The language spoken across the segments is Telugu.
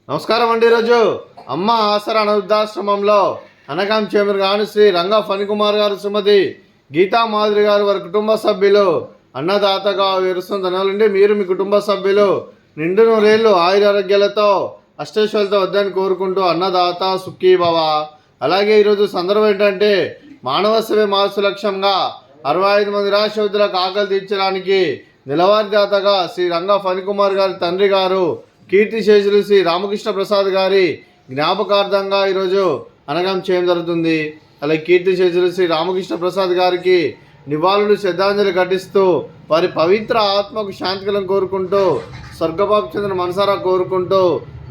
నమస్కారం అండి. ఈరోజు అమ్మ ఆసరా వృద్ధాశ్రమంలో అనగాం చైర్మన్ గాను శ్రీ రంగా ఫణికుమార్ గారు, శ్రీమతి గీతా మాధురి గారు వారి కుటుంబ సభ్యులు అన్నదాతగా విరుస్తున్న ధనాలండి. మీరు మీ కుటుంబ సభ్యులు నిండు నూరేళ్లు ఆయురారోగ్యాలతో అష్టైశ్వర్యాలతో వద్దని కోరుకుంటూ అన్నదాత సుఖీ భవ. అలాగే ఈరోజు సందర్భం ఏంటంటే మానవ సేవ మాసు లక్ష్యంగా 65 మంది నిరాశ్రయులకు ఆకలి తీర్చడానికి నెలవారీ దాతగా శ్రీ రంగా ఫణికుమార్ గారి తండ్రి గారు కీర్తిశేషులు శ్రీ రామకృష్ణ ప్రసాద్ గారి జ్ఞాపకార్థంగా ఈరోజు అనగాం చేయడం జరుగుతుంది. అలాగే కీర్తిశేషులు శ్రీ రామకృష్ణ ప్రసాద్ గారికి నివాళులు శ్రద్ధాంజలి ఘటిస్తూ వారి పవిత్ర ఆత్మకు శాంతికలను కోరుకుంటూ స్వర్గపాపు చెందిన మనసారా కోరుకుంటూ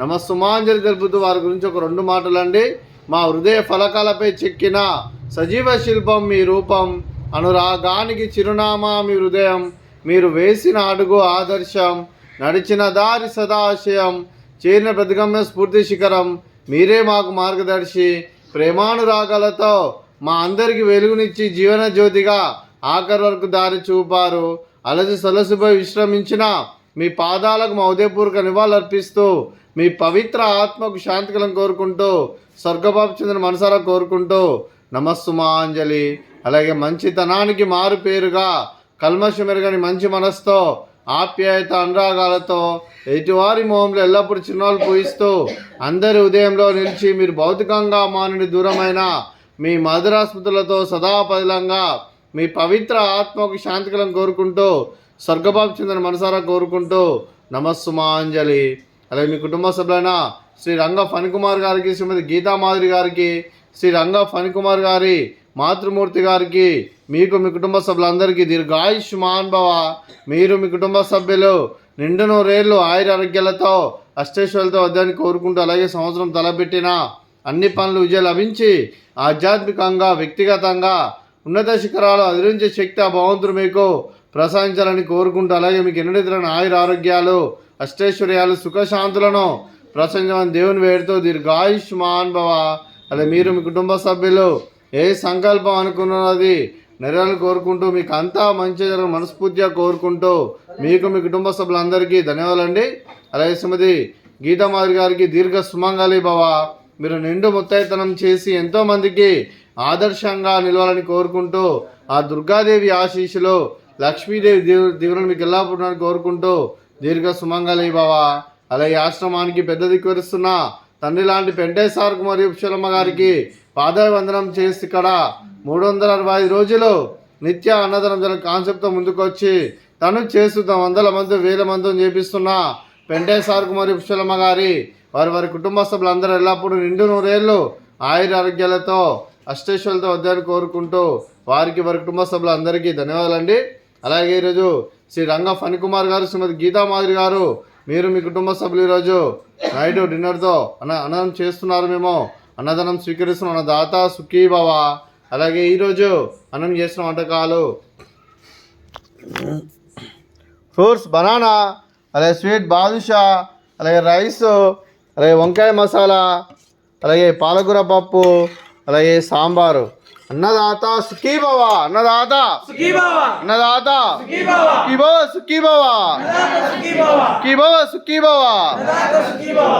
నమస్సుమాంజలి తెలుపుతూ వారి గురించి ఒక 2 మాటలండి. మా హృదయ ఫలకాలపై చెక్కిన సజీవ శిల్పం మీ రూపం, అనురాగానికి చిరునామా మీ హృదయం, మీరు వేసిన అడుగు ఆదర్శం, నడిచిన దారి సదాశయం, చేరిన ప్రతిగమ్య స్ఫూర్తి శిఖరం, మీరే మాకు మార్గదర్శి. ప్రేమానురాగాలతో మా అందరికి వెలుగునిచ్చి జీవన జ్యోతిగా ఆఖరి వరకు దారి చూపారు. అలసి సొలసిపోయి విశ్రమించిన మీ పాదాలకు మా ఉదయపూర్వక నివాళులు అర్పిస్తూ మీ పవిత్ర ఆత్మకు శాంతికలం కోరుకుంటూ స్వర్గపాపు చెందిన మనసారా కోరుకుంటూ నమస్సుమాంజలి. అలాగే మంచితనానికి మారు పేరుగా కల్మషమెరగని మంచి మనసుతో ఆప్యాయత అనురాగాలతో ఎటువారి మొహంలో ఎల్లప్పుడూ చిరునవ్వులు పూయిస్తూ అందరి ఉదయంలో నిలిచి మీరు భౌతికంగా మా నుండి దూరమైన మీ మధురాస్మృతులతో సదాపదిలంగా మీ పవిత్ర ఆత్మకు శాంతికలం కోరుకుంటూ స్వర్గపాపు చెందిన మనసారా కోరుకుంటూ నమస్సుమాంజలి. అలాగే మీ కుటుంబ సభ్యులైన శ్రీ రంగా ఫణికుమార్ గారికి, శ్రీమతి గీతా మాధురి గారికి, శ్రీ రంగా ఫణికుమార్ గారి మాతృమూర్తి గారికి, మీకు మీ కుటుంబ సభ్యులందరికీ దీర్ఘాయుష్మాన్ భవ. మీరు మీ కుటుంబ సభ్యులు నిండు నూరేళ్లు ఆయురారోగ్యాలతో అష్టైశ్వర్యాలతో వద్దని కోరుకుంటూ అలాగే సంవత్సరం తలపెట్టిన అన్ని పనులు విజయం లభించి ఆధ్యాత్మికంగా వ్యక్తిగతంగా ఉన్నత శిఖరాలు అధిరించే శక్తి ఆ భగవంతుడు మీకు ప్రసాదించాలని కోరుకుంటూ అలాగే మీకు ఎన్నడెదురైన ఆయురారోగ్యాలు అష్టైశ్వర్యాలు సుఖశాంతులను ప్రసంగమని దేవుని వేడుతూ దీర్ఘాయుష్మాన్ భవ. అలా మీరు మీ కుటుంబ సభ్యులు ఏ సంకల్పం అనుకున్నది నెరవేరాలని కోరుకుంటూ మీకు అంతా మంచి జరగని మనస్ఫూర్తిగా కోరుకుంటూ మీకు మీ కుటుంబ సభ్యులందరికీ ధన్యవాదాలండి. అలాగే శ్రీమతి గీతా మాధురి గారికి దీర్ఘ సుమంగళి భవ. మీరు నిండు ముత్తైతనం చేసి ఎంతోమందికి ఆదర్శంగా నిలవాలని కోరుకుంటూ ఆ దుర్గాదేవి ఆశీస్సులు లక్ష్మీదేవి దీవులను మీకు ఎల్లప్పుడూ కోరుకుంటూ దీర్ఘ సుమంగళి భవ. అలాగే ఆశ్రమానికి పెద్ద దిక్కువరుస్తున్న తండ్రి లాంటి పెంటేశ్వరకు మరియు పుష్పలమ్మ గారికి పాదాభివందనం చేసి ఇక్కడ 365 రోజులు నిత్య అన్నదానం జరిగిన కాన్సెప్ట్తో ముందుకొచ్చి తను చేస్తున్న 100 మంది 1000 మందిని చేపిస్తున్న పెంటేశ్వరకు మరియు పుష్పలమ్మ గారి వారి కుటుంబ సభ్యులందరూ ఎల్లప్పుడూ నిండు నూరేళ్లు ఆయురారోగ్యాలతో అష్టైశ్వర్యాలతో వద్దని కోరుకుంటూ వారి కుటుంబ సభ్యులందరికీ ధన్యవాదాలండి. అలాగే ఈరోజు శ్రీ రంగా ఫణికుమార్ గారు, శ్రీమతి గీతా మాధురి గారు, మీరు మీ కుటుంబ సభ్యులు ఈరోజు నైట్ డిన్నర్తో అన్నదానం చేస్తున్నారు. మేము అన్నదానం స్వీకరిస్తున్నాం. అన్నదాత సుఖీ భవ. అలాగే ఈరోజు అన్నం చేసిన వంటకాలు ఫ్రూట్స్ బనానా, అలాగే స్వీట్ బాదుషా, అలాగే రైస్, అలాగే వంకాయ మసాలా, అలాగే పాలకూర పప్పు, అలాగే సాంబారు. అన్నదాత సుఖీ భవ. అన్నదాత సుఖీ భవ. అన్నదాత సుఖీ భవ. సుఖీ భవ. సుఖీ భవ. సుఖీ భవ. సుఖీ భవ.